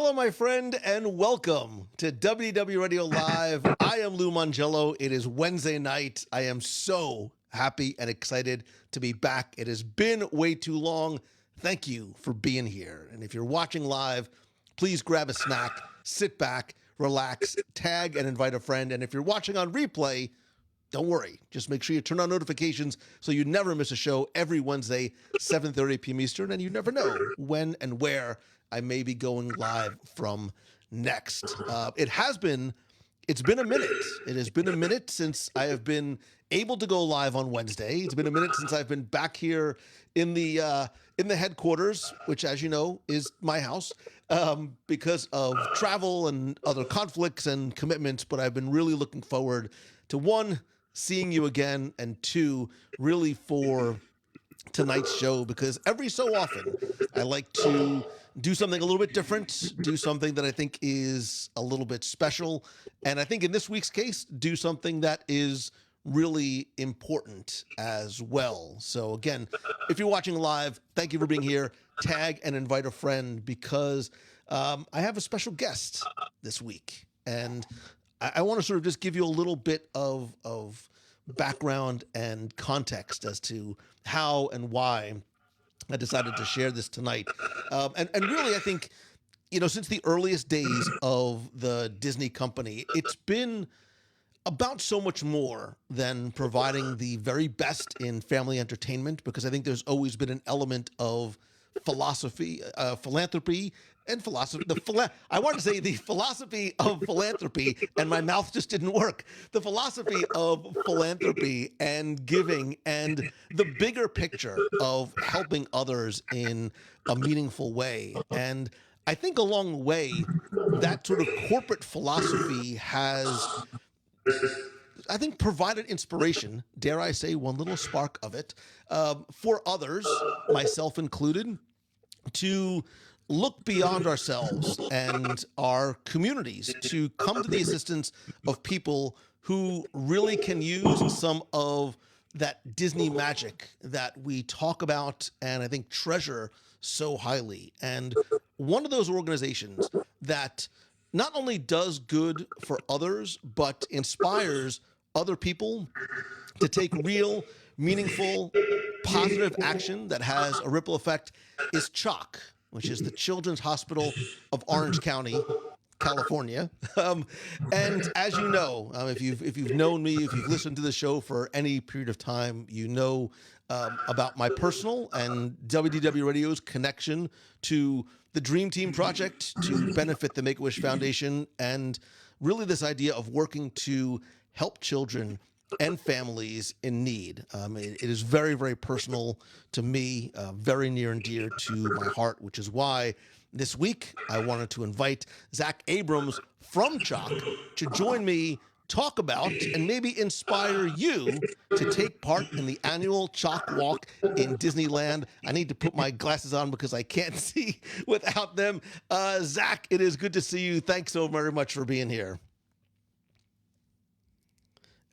Hello, my friend, and welcome to WDW Radio Live. I am Lou Mangello. It is Wednesday night. I am so happy and excited to be back. It has been way too long. Thank you for being here. And if you're watching live, please grab a snack, sit back, relax, tag, and invite a friend. And if you're watching on replay, don't worry. Just make sure you turn on notifications so you never miss a show every Wednesday, 7:30 p.m. Eastern, and you never know when and where I may be going live from next. It's been a minute. It has been a minute since I have been able to go live on Wednesday. It's been a minute since I've been back here in the headquarters, which, as you know, is my house, because of travel and other conflicts and commitments. But I've been really looking forward to, one, seeing you again, and two, really for tonight's show, because every so often I like to do something a little bit different, do something that I think is a little bit special, and I think in this week's case, do something that is really important as well. So again, if you're watching live, thank you for being here. Tag and invite a friend, because I have a special guest this week, and I want to sort of just give you a little bit of background and context as to how and why I decided to share this tonight. And really, I think, since the earliest days of the Disney company, it's been about so much more than providing the very best in family entertainment, because I think there's always been an element of philosophy, philanthropy, and philosophy. I wanted to say the philosophy of philanthropy, and my mouth just didn't work. The philosophy of philanthropy and giving, and the bigger picture of helping others in a meaningful way. And I think along the way, that sort of corporate philosophy has, I think, provided inspiration, dare I say, one little spark of it, for others, myself included, to look beyond ourselves and our communities to come to the assistance of people who really can use some of that Disney magic that we talk about and I think treasure so highly. And one of those organizations that not only does good for others, but inspires other people to take real, meaningful, positive action that has a ripple effect is CHOC, which is the Children's Hospital of Orange County, California. And as you know, if you've known me, if you've listened to the show for any period of time, you know about my personal and WDW Radio's connection to the Dream Team Project to benefit the Make-A-Wish Foundation, and really this idea of working to help children and families in need. It is very, very personal to me, very near and dear to my heart, which is why this week I wanted to invite Zach Abrams from CHOC to join me, talk about, and maybe inspire you to take part in the annual CHOC Walk in Disneyland. I need to put my glasses on because I can't see without them. Zach, it is good to see you. Thanks so very much for being here.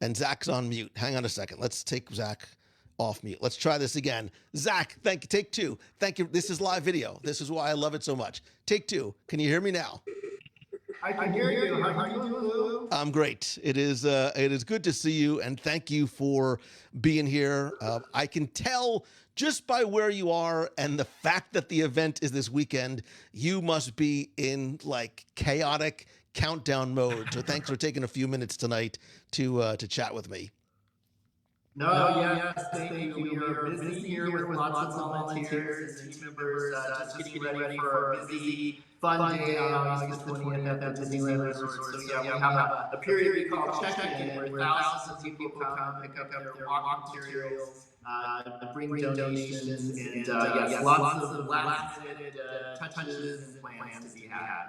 And Zach's on mute. Hang on a second. Let's take Zach off mute. Let's try this again. Zach, thank you. Take two. Thank you. This is live video. This is why I love it so much. Take two. Can you hear me now? I can hear you. How are you doing, Lou? I'm great. It is good to see you, and thank you for being here. I can tell just by where you are and the fact that the event is this weekend, you must be in like chaotic countdown mode. So thanks for taking a few minutes tonight to chat with me. Yes, thank you. We are busy here with lots of volunteers and team members, just getting ready for a busy, fun day on August 20th at the Disneyland Resort. So we have a period we call check-in, where thousands of people come, pick up their walk materials, bring donations, and yes, lots of last-minute touches and plans to be had.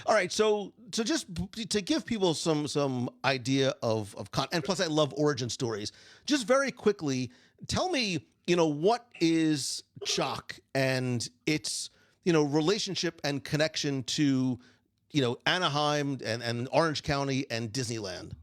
All right, so just to give people some idea of and plus I love origin stories. Just very quickly, tell me, what is CHOC and its relationship and connection to Anaheim and Orange County and Disneyland.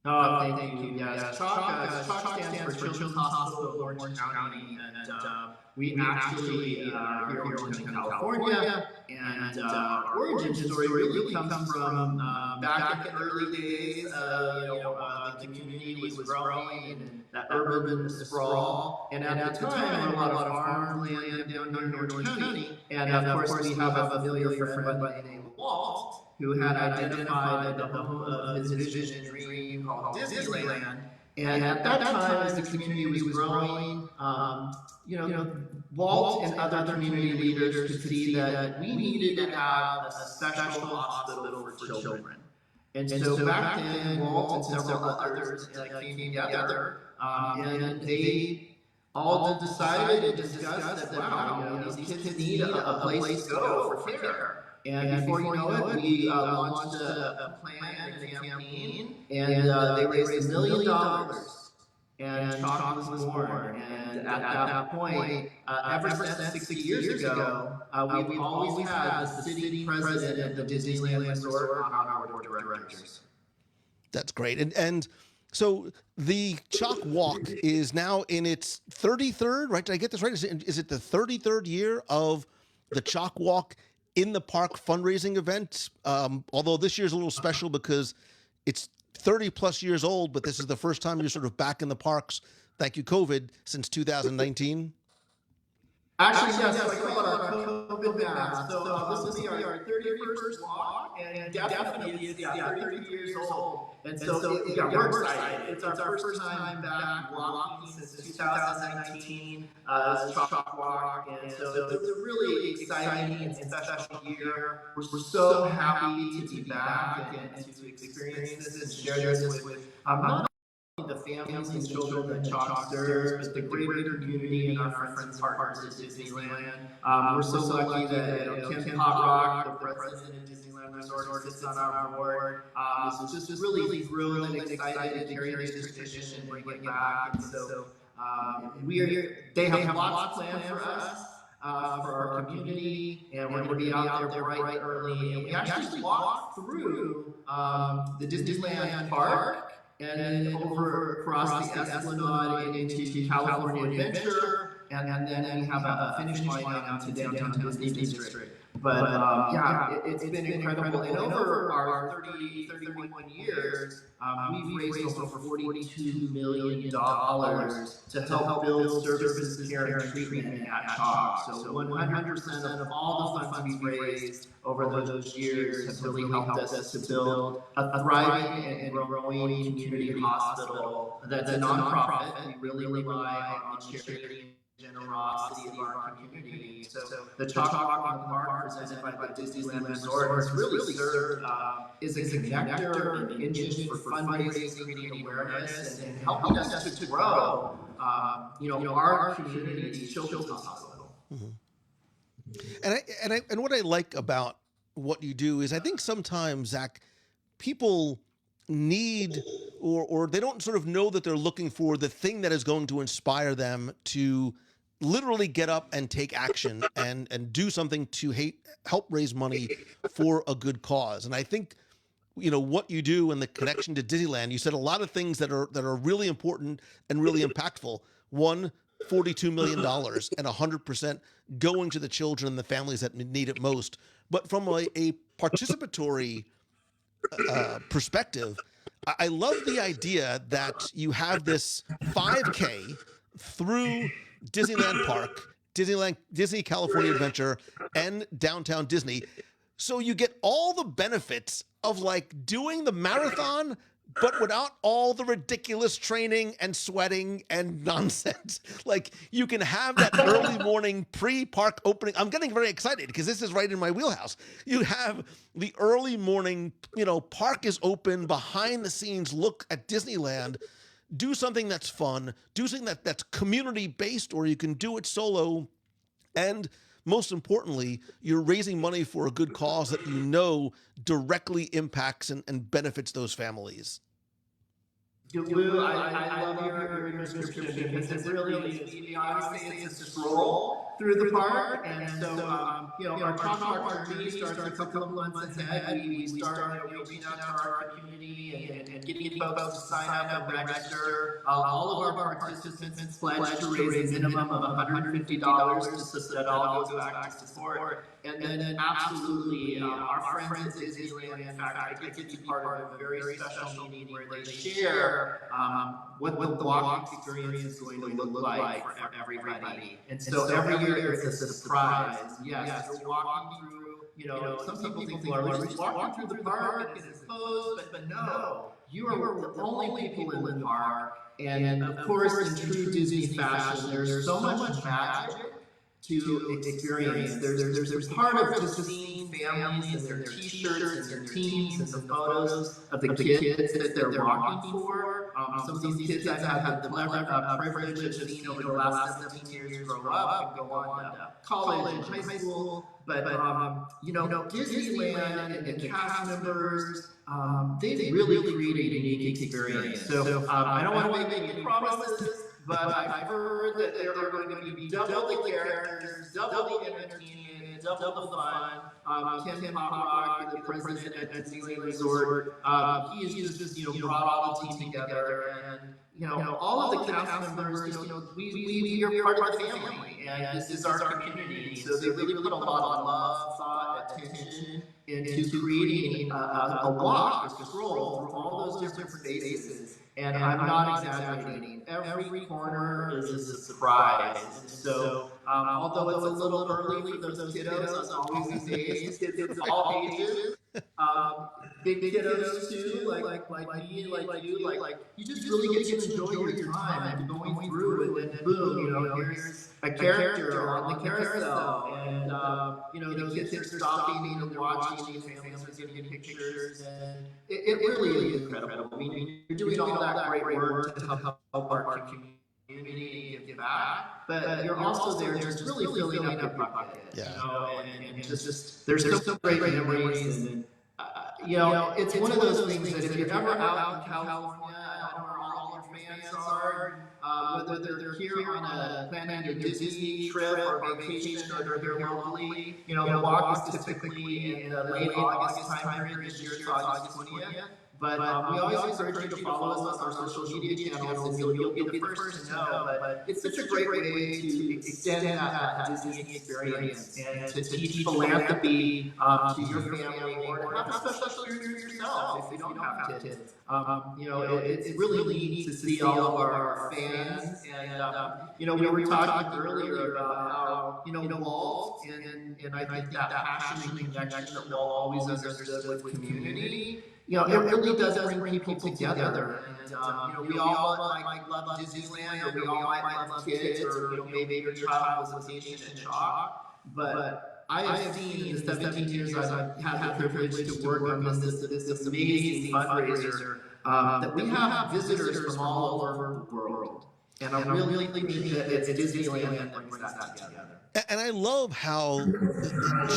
Thank you. Yes, CHOC stands for Children's Hospital of Orange County, and we actually are here in Orange, California, and our origin story really comes from back in the early days. The community was growing and that urban sprawl, and at the time, a lot of farmland down here in Orange County, and of course, we have a familiar friend by the name of Walt, who had identified the home of his vision and dream called Disneyland. And at that time, as the community was growing, Walt and other community leaders could see that we needed to have a special hospital for children. And so back then, Walt and several others came together, and they all decided and discussed that, wow, these kids need a place to go for care. And before you know it, we launched a plan and a campaign, and they raised $1 million. And CHOC was born. And at that point, ever since 6 years ago, we've always had the city president of the Disneyland Resort on our board of directors. That's great. And so the CHOC Walk is now in its 33rd, right? Did I get this right? Is it the 33rd year of the CHOC Walk in the park fundraising event? Although this year's a little special because it's 30 plus years old, but this is the first time you're sort of back in the parks, thank you COVID, since 2019. Actually, yes, I call it our COVID back. So this will be our 31st walk, and definitely it's 33 years old. And so we're excited. It's our first time back walking since 2019, as CHOC Walk, and so it's a really exciting and special year. We're so happy to be back and to experience this and share this with not the families and children that CHOC serves, but the greater community and our friends and partners at Disneyland. We're so lucky that Kim Potrock, the president of Disneyland Resort, sits on our board. Just really thrilled and excited to carry this tradition and bring it back. And so they have lots planned for us. For our community, and we're going to be out there bright early. And we actually walk through the Disneyland Park and then over across the Esplanade into California Adventure, and then we have a finish line out to downtown Disney District. But it's been incredible. And over our 31 years, we've raised over $42 million to help build services, care, and treatment at CHOC. So 100% of all the funds we've raised over those years have really helped us to build a thriving and growing community hospital that's a nonprofit. We really rely on the charity generosity of our community. So the CHOC Walk in the Park, presented by the Disneyland Resort, has really served as a connector and engine for fundraising, creating awareness, and helping us to grow, our community, the Children's Hospital. Mm-hmm. And what I like about what you do is I think sometimes, Zach, people need or they don't sort of know that they're looking for the thing that is going to inspire them to literally get up and take action and do something to help raise money for a good cause. And I think, what you do and the connection to Disneyland, you said a lot of things that are really important and really impactful. One, $42 million and 100% going to the children and the families that need it most. But from a participatory perspective, I love the idea that you have this 5K through Disneyland Park, Disney California Adventure, and Downtown Disney. So you get all the benefits of doing the marathon, but without all the ridiculous training and sweating and nonsense. You can have that early morning pre-park opening. I'm getting very excited because this is right in my wheelhouse. You have the early morning, park is open, behind the scenes look at Disneyland. Do something that's fun, do something that's community-based, or you can do it solo. And most importantly, you're raising money for a good cause that directly impacts and benefits those families. Lou, I love your description because it really is. We obviously it's a stroll through the park, and so our CHOC Walk journey starts a couple of months ahead. We start reaching out to our community and getting folks to sign up and register. All of our participants pledge to raise a minimum of $150, so that all goes back to support. And then absolutely, our friends at Disneyland, in fact, I get to be part of a very special meeting where they share what the walk experience is going to look like for everybody. And so every year it's a surprise. Yes, you're walking through, some people think, we're just walking through the park and it's closed, but no, you are the only people in the park. And of course, in true Disney fashion, there's so much magic to experience. There's part of just seeing families and their t-shirts and their teams and the photos of the kids that they're walking for. Some of these kids I've had the privilege of seeing over the last 17 years grow up and go on to college, high school. But Disneyland and the cast members, they've really created a unique experience. So I don't want to make any promises, but I've heard that there are going to be double the characters, double the entertainment, double the fun. Ken Poprock, the president at Disneyland Resort, he has just brought all the team together, and all of the cast members, we are part of the family, and this is our community. So they really put a lot of love, thought, attention into creating a walk, a stroll through all those different spaces. And I'm not exaggerating. Every corner is a surprise. And so, although it's a little early for those kiddos, always these days, kids of all ages, big kiddos too, like me, like you just really get to enjoy your time and going through it, and boom, here's a character on the carousel, and those kids are stopping and watching, these families are getting pictures, and it really is incredible. I mean, you're doing all that great work to help our community and give back, but you're also there just really filling up your pocket. And just there's some great memories, and it's one of those things that if you're ever out in California, I don't know where all your fans are, whether they're here on planning a Disney trip or vacation, or they're locally, the walk is typically in the late August time period. This year it's August 20th. But we always encourage you to follow us on our social media channels, and you'll be the first to know. But it's such a great way to extend that Disney experience and to teach philanthropy to your family, or to have a special experience for yourself if you don't have kids. It's really neat to see all of our fans. And we were talking earlier about how Walt, and I think that passion and connection that Walt always understood with community. It really does bring people together, and we all might love Disneyland, or we all might love kids, or maybe your child was a patient at CHOC. But I have seen in the 17 years I've had the privilege to work on this amazing fundraiser that we have visitors from all over the world, and I really think that it's Disneyland that brings that together. And I love how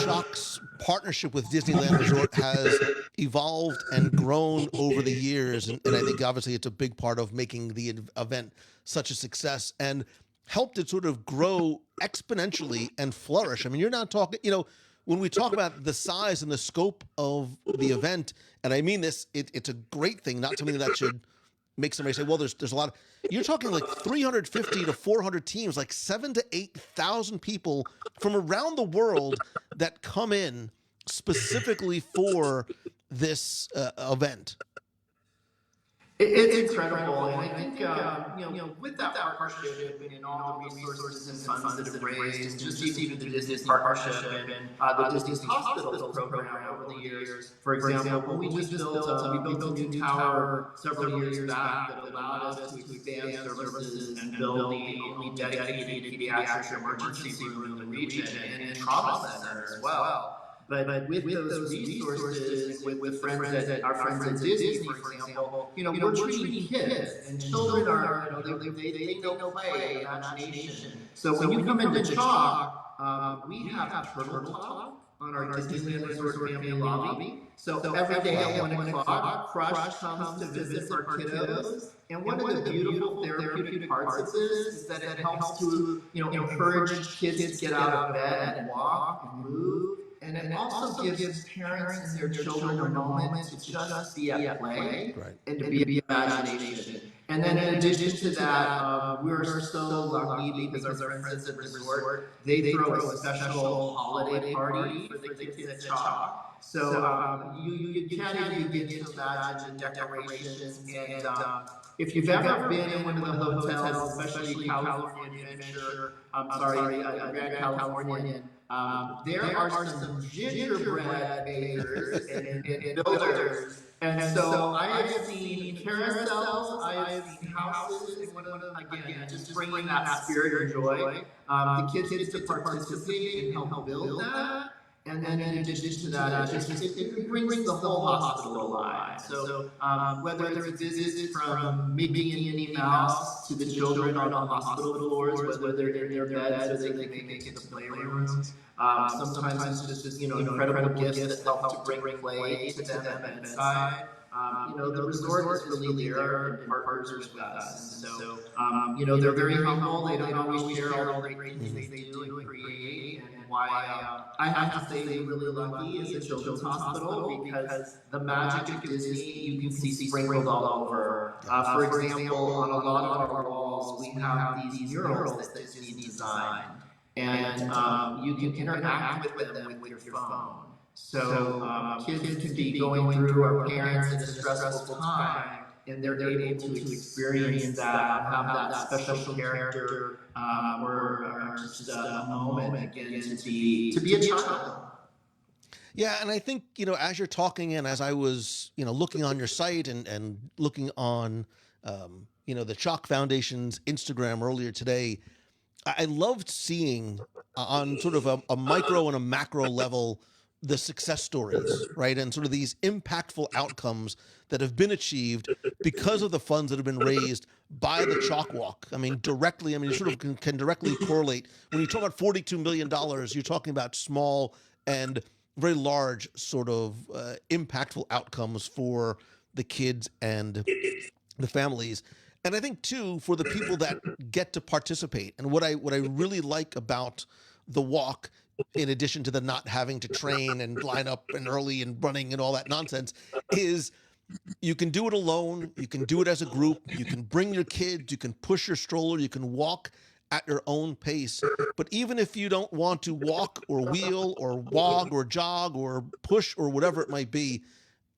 CHOC's partnership with Disneyland Resort has evolved and grown over the years. And I think obviously it's a big part of making the event such a success and helped it sort of grow exponentially and flourish. I mean, you're not talking, when we talk about the size and the scope of the event, and I mean this, it's a great thing, not something that should make somebody say, well, there's a lot of, you're talking like 350 to 400 teams, like 7,000 to 8,000 people from around the world that come in specifically for this event. It's incredible, and I think with that partnership and all the resources and funds that have raised, and just even the Disney partnership and the Disney Hospitals program over the years. For example, we just built a new tower several years back that allowed us to expand services and build the only dedicated pediatric emergency room in the region and trauma center as well. But with those resources, with friends at our friends at Disney, for example, we're treating kids, and children are, they know play and imagination. So when you come into CHOC, we have Turtle Talk, on our Disneyland Resort family lobby. So every day at 1 o'clock, Crush comes to visit our kiddos. And one of the beautiful therapeutic parts of this is that it helps to, encourage kids to get out of bed and walk and move. And it also gives parents and their children a moment to just be at play and to be imagination. And then in addition to that, we're so lucky because our friends at the resort, they throw a special holiday party for the kids at CHOC. So you can't even begin to imagine the decorations. And if you've ever been in one of the hotels, especially California Adventure, Grand Californian, there are some gingerbread bakers and builders. And so I have seen carousels, I have seen houses, and again, just bringing that spirit and joy. The kids get to participate and help build that. And then in addition to that, it brings the whole hospital alive. So whether it's visits from Mickey and Minnie Mouse to the children on hospital floors, whether they're in their beds or they can make it to the playrooms. Sometimes it's just incredible gifts that help to bring play to them at bedside. The resort is really there and partners with us. And so, they're very humble. They don't always share all the great things they do and create. And why I have to say we're really lucky as a children's hospital because the magic of Disney you can see sprinkled all over. For example, on a lot of our walls, we have these murals that Disney designed. And you can interact with them with your phone. So kids can be going through, our parents, in a stressful time, and they're able to experience that, have that special character, or just a moment again to be a child. Yeah, and I think, as you're talking and as I was, looking on your site and looking on, the CHOC Foundation's Instagram earlier today, I loved seeing on sort of a micro and a macro level the success stories, right? And sort of these impactful outcomes that have been achieved because of the funds that have been raised by the CHOC Walk. I mean, directly, you sort of can directly correlate. When you talk about $42 million, you're talking about small and very large sort of impactful outcomes for the kids and the families. And I think too, for the people that get to participate, and what I really like about the walk, in addition to the not having to train and line up and early and running and all that nonsense, is you can do it alone, you can do it as a group, you can bring your kids, you can push your stroller, you can walk at your own pace. But even if you don't want to walk or wheel or walk or jog or push or whatever it might be,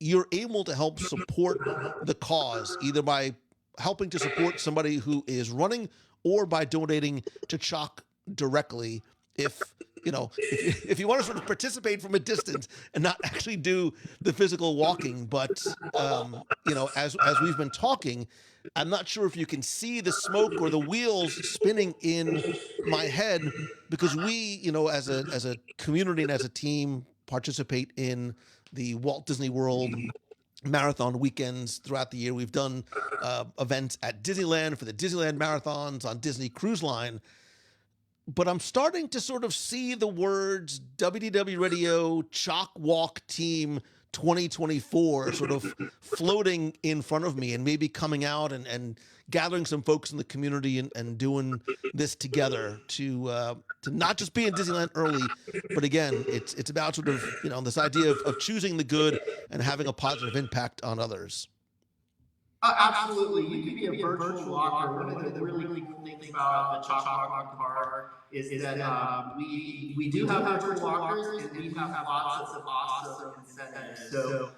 you're able to help support the cause, either by helping to support somebody who is running or by donating to CHOC directly. If you want to sort of participate from a distance and not actually do the physical walking, but as we've been talking, I'm not sure if you can see the smoke or the wheels spinning in my head, because we, as a community and as a team, participate in the Walt Disney World marathon weekends throughout the year. We've done events at Disneyland for the Disneyland marathons, on Disney Cruise Line. But I'm starting to sort of see the words WDW Radio CHOC Walk Team 2024 sort of floating in front of me, and maybe coming out and gathering some folks in the community and doing this together to not just be in Disneyland early, but again, it's about sort of, this idea of choosing the good and having a positive impact on others. Absolutely. You can be a virtual walker. One of the really cool things about the CHOC Walk Park is that we do have virtual walkers, and we have lots of awesome incentives. So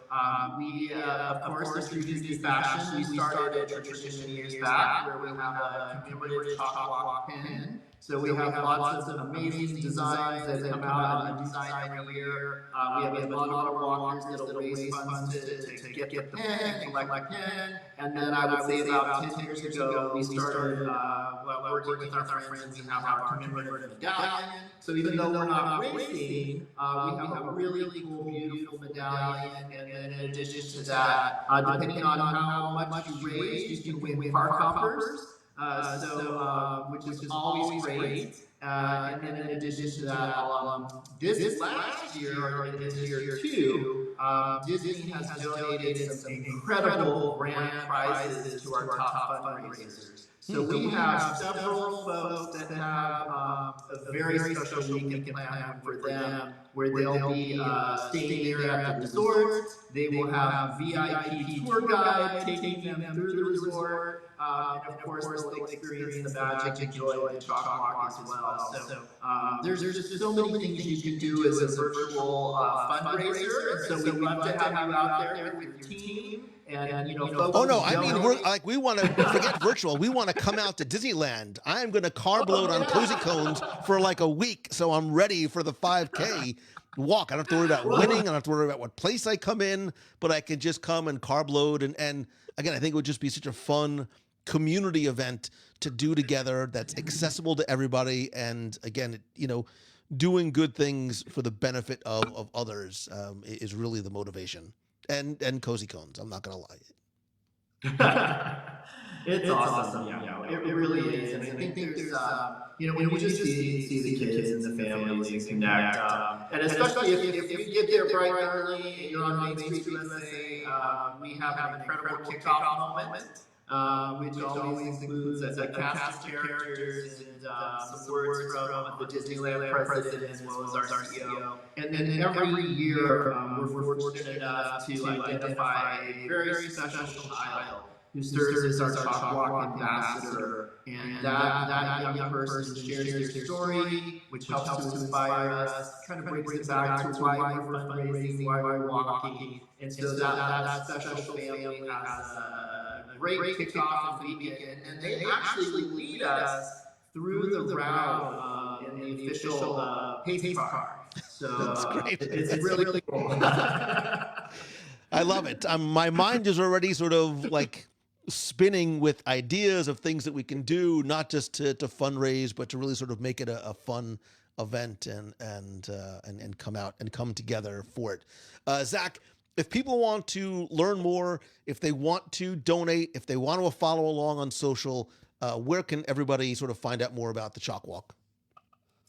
we, of course, in true Disney fashion, we started a tradition years back where we have a commemorative CHOC Walk pin. So we have lots of amazing designs that come out and design every year. We have a lot of walkers that'll raise funds to get the pin and collect the pin. And then I would say about 10 years ago, we started working with our friends and have our commemorative medallion. So even though we're not racing, we have a really cool, beautiful medallion. And then in addition to that, depending on how much you raise, you can win park hoppers. Which is always great. And then in addition to that, this last year, or this year too, Disney has donated some incredible grand prizes to our top fundraisers. So we have several folks that have a very special weekend planned for them, where they'll be staying there at the resort. They will have VIP tour guide taking them through the resort. And of course, they'll experience the magic and joy of the CHOC Walk as well. So there's just so many things you can do as a virtual fundraiser. And so we'd love to have you out there with your team. And folks. Oh no, I mean we want to forget virtual. We want to come out to Disneyland. I am going to carb load on cozy cones for like a week, so I'm ready for the 5K walk. I don't have to worry about winning. I don't have to worry about what place I come in, but I can just come and carb load. And again, I think it would just be such a fun community event to do together that's accessible to everybody. And again, doing good things for the benefit of others is really the motivation. And cozy cones. I'm not gonna lie. It's awesome. Yeah, it really is. And I think there's when you just see the kids and the families and connect, and especially if you get there bright and early and you're on Main Street USA, we have an incredible kickoff moment. Which always includes a cast of characters and some words from the Disneyland president as well as our CEO. And then every year, we're fortunate enough to identify a very special child who serves as our CHOC Walk ambassador. And that young person shares their story, which helps to inspire us, kind of brings it back to why we're fundraising, why we're walking. And so that special family has a great kickoff and weekend, and they actually lead us through the route in the official pace car. So that's great. It's really cool. I love it. My mind is already sort of like spinning with ideas of things that we can do, not just to fundraise, but to really sort of make it a fun event and come out and come together for it. Zach, if people want to learn more, if they want to donate, if they want to follow along on social, where can everybody sort of find out more about the CHOC Walk?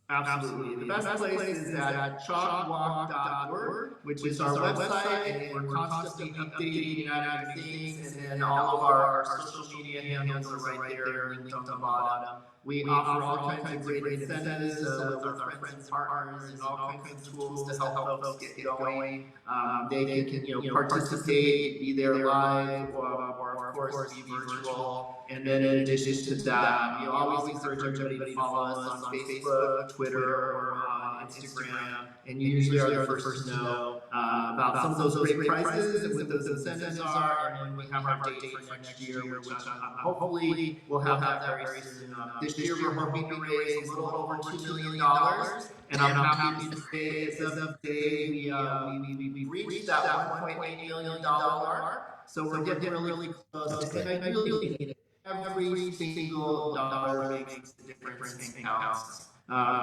Absolutely. The best place is at chocwalk.org, which is our website, and we're constantly updating and adding things, and then all of our social media handles are right there linked on the bottom. We offer all kinds of great incentives with our friends and partners, and all kinds of tools to help folks get going. They can participate, be there live, or of course be virtual. And then in addition to that, we always encourage everybody to follow us on Facebook, Twitter, or on Instagram, and you usually are the first to know about some of those great prizes and what those incentives are. And then we have our date for next year, which hopefully we'll have that very soon. This year we're hoping to raise a little over $2 million, and I'm happy to say as of today we reached that $1.8 million mark. So we're getting really close. And I really need it. Every single dollar makes a difference and counts.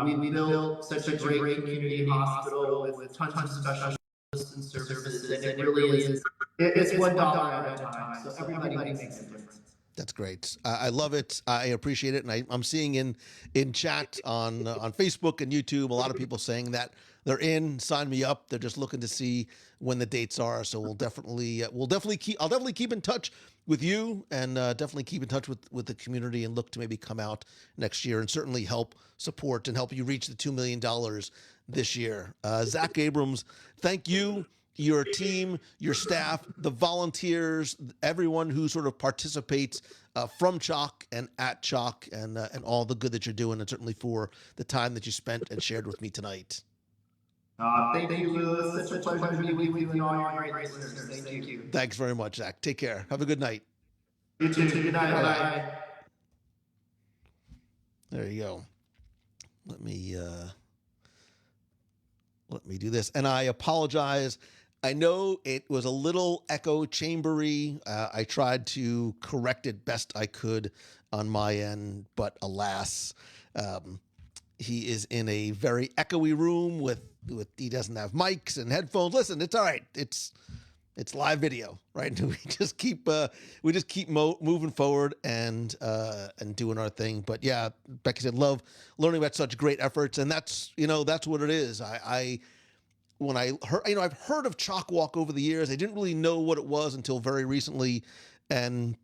We built such a great community hospital with tons of specialists and services, and it really is. It's $1 at a time, so everybody makes a difference. That's great. I love it. I appreciate it, and I'm seeing in chat on Facebook and YouTube a lot of people saying that they're in. Sign me up. They're just looking to see when the dates are. So I'll definitely keep in touch with you, and definitely keep in touch with the community, and look to maybe come out next year and certainly help support and help you reach the $2 million this year. Zach Abrams, thank you, your team, your staff, the volunteers, everyone who sort of participates from CHOC and at CHOC, and all the good that you're doing, and certainly for the time that you spent and shared with me tonight. Thank you, Lou. It's such a pleasure to be with you and all your great listeners. Thank you. Thanks very much, Zach. Take care. Have a good night. You too. Good night. Bye. There you go. Let me do this. And I apologize. I know it was a little echo chambery. I tried to correct it best I could on my end, but alas, he is in a very echoey room with he doesn't have mics and headphones. Listen, it's all right. It's live video, right? We just keep moving forward and doing our thing. But yeah, Becky said, love learning about such great efforts, and that's what it is. When I heard, I've heard of CHOC Walk over the years. I didn't really know what it was until very recently, and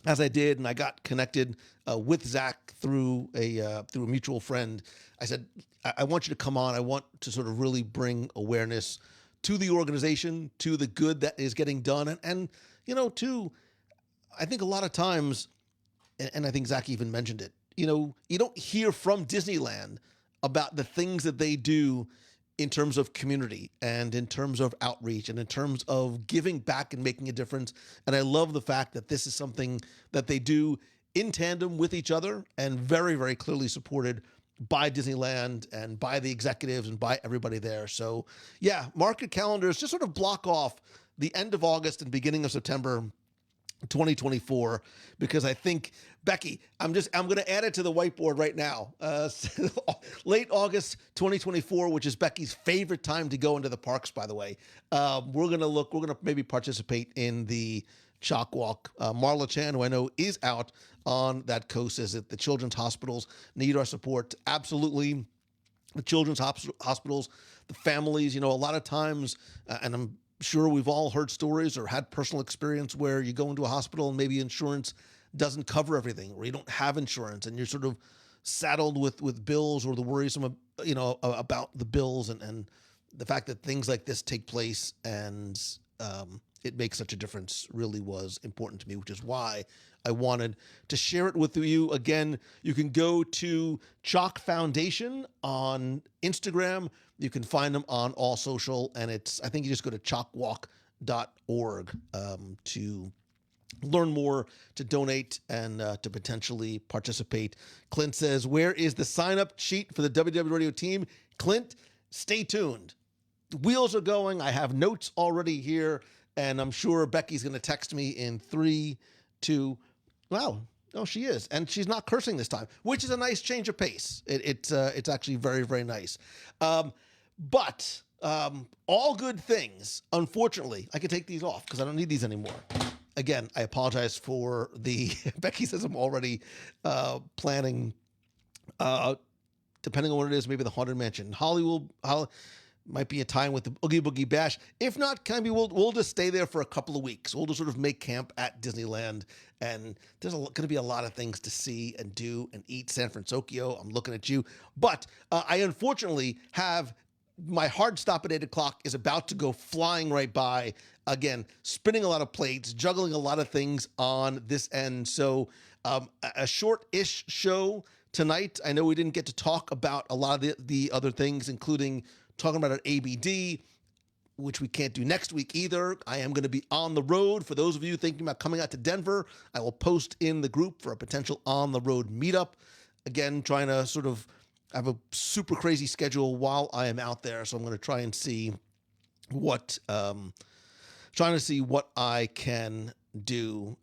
as I did, and I got connected with Zach through a mutual friend. I said, I want you to come on. I want to sort of really bring awareness to the organization, to the good that is getting done, and to, I think a lot of times, and I think Zach even mentioned it. You don't hear from Disneyland about the things that they do in terms of community and in terms of outreach and in terms of giving back and making a difference. And I love the fact that this is something that they do in tandem with each other and very, very clearly supported by Disneyland and by the executives and by everybody there. So yeah, mark your calendars, just sort of block off the end of August and beginning of September 2024, because I think, Becky, I'm going to add it to the whiteboard right now. Late August 2024, which is Becky's favorite time to go into the parks, by the way. We're going to maybe participate in the CHOC Walk. Marla Chan, who I know is out on that coast, says that the children's hospitals need our support. Absolutely. The children's hospitals, the families, a lot of times, and I'm sure we've all heard stories or had personal experience where you go into a hospital and maybe insurance doesn't cover everything, or you don't have insurance and you're sort of saddled with bills, or the worrisome, about the bills and the fact that things like this take place and it makes such a difference really was important to me, which is why I wanted to share it with you. Again, you can go to CHOC Foundation on Instagram. You can find them on all social, and I think you just go to chocwalk.org to learn more, to donate, and to potentially participate. Clint says, where is the sign-up sheet for the WDW Radio team? Clint, stay tuned. The wheels are going. I have notes already here, and I'm sure Becky's going to text me in 3, 2, wow. No, she is. And she's not cursing this time, which is a nice change of pace. It's actually very, very nice. But all good things, unfortunately, I can take these off because I don't need these anymore. Again, I apologize for Becky says I'm already planning, depending on what it is, maybe the Haunted Mansion. Hollywood might be a time with the Oogie Boogie Bash. If not, we'll just stay there for a couple of weeks. We'll just sort of make camp at Disneyland, and there's going to be a lot of things to see and do and eat. San Francisco, I'm looking at you. But I unfortunately have my hard stop at 8 o'clock is about to go flying right by. Again, spinning a lot of plates, juggling a lot of things on this end. So a short-ish show tonight. I know we didn't get to talk about a lot of the other things, including talking about an ABD, which we can't do next week either. I am going to be on the road. For those of you thinking about coming out to Denver, I will post in the group for a potential on-the-road meetup. Again, trying to sort of have a super crazy schedule while I am out there, so I'm going to try and see what I can do.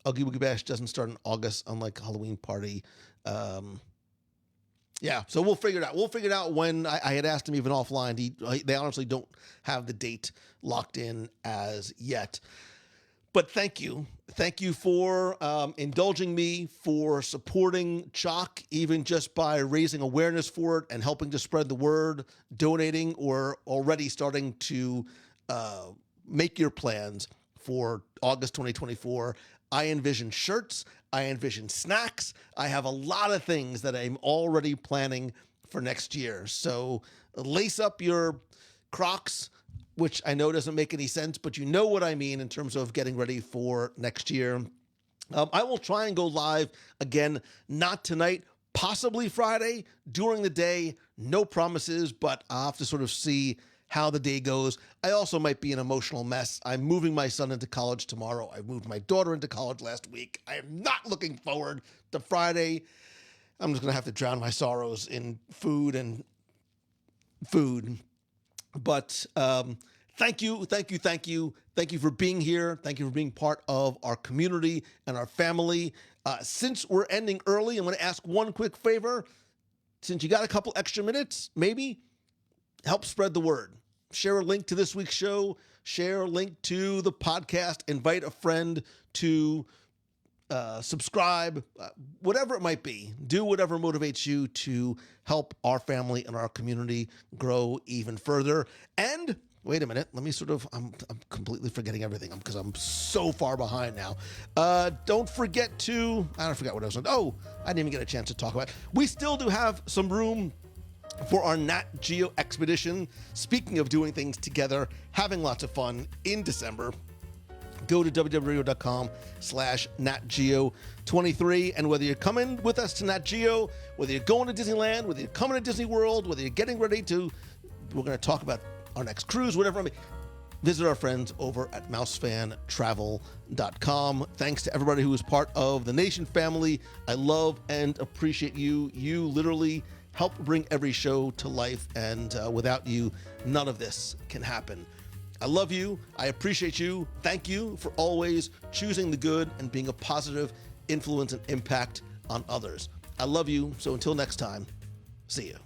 Oogie Boogie Bash doesn't start in August, unlike Halloween Party. Yeah, so we'll figure it out. We'll figure it out when I had asked him even offline. They honestly don't have the date locked in as yet. But thank you. Thank you for indulging me, for supporting CHOC, even just by raising awareness for it and helping to spread the word, donating, or already starting to make your plans for August 2024. I envision shirts. I envision snacks. I have a lot of things that I'm already planning for next year. So lace up your Crocs, which I know doesn't make any sense, but you know what I mean in terms of getting ready for next year. I will try and go live again, not tonight, possibly Friday during the day. No promises, but I'll have to sort of see how the day goes. I also might be an emotional mess. I'm moving my son into college tomorrow. I moved my daughter into college last week. I am not looking forward to Friday. I'm just going to have to drown my sorrows in food. But thank you for being here. Thank you for being part of our community and our family. Since we're ending early, I'm going to ask one quick favor. Since you got a couple extra minutes, maybe help spread the word. share a link to this week's show, share a link to the podcast, invite a friend to subscribe, whatever it might be. Do whatever motivates you to help our family and our community grow even further. And wait a minute, let me I'm completely forgetting everything because I'm so far behind now. Don't forget to, I forgot what I was saying. Oh, I didn't even get a chance to talk about it. We still do have some room for our Nat Geo expedition. Speaking of doing things together, having lots of fun in December, go to www.com/NatGeo23. And whether you're coming with us to Nat Geo, whether you're going to Disneyland, whether you're coming to Disney World, whether you're getting ready to, we're going to talk about our next cruise, whatever. I mean, visit our friends over at mousefantravel.com. Thanks to everybody who is part of the Nation family. I love and appreciate you. You literally help bring every show to life, and without you, none of this can happen. I love you. I appreciate you. Thank you for always choosing the good and being a positive influence and impact on others. I love you. So until next time, see you.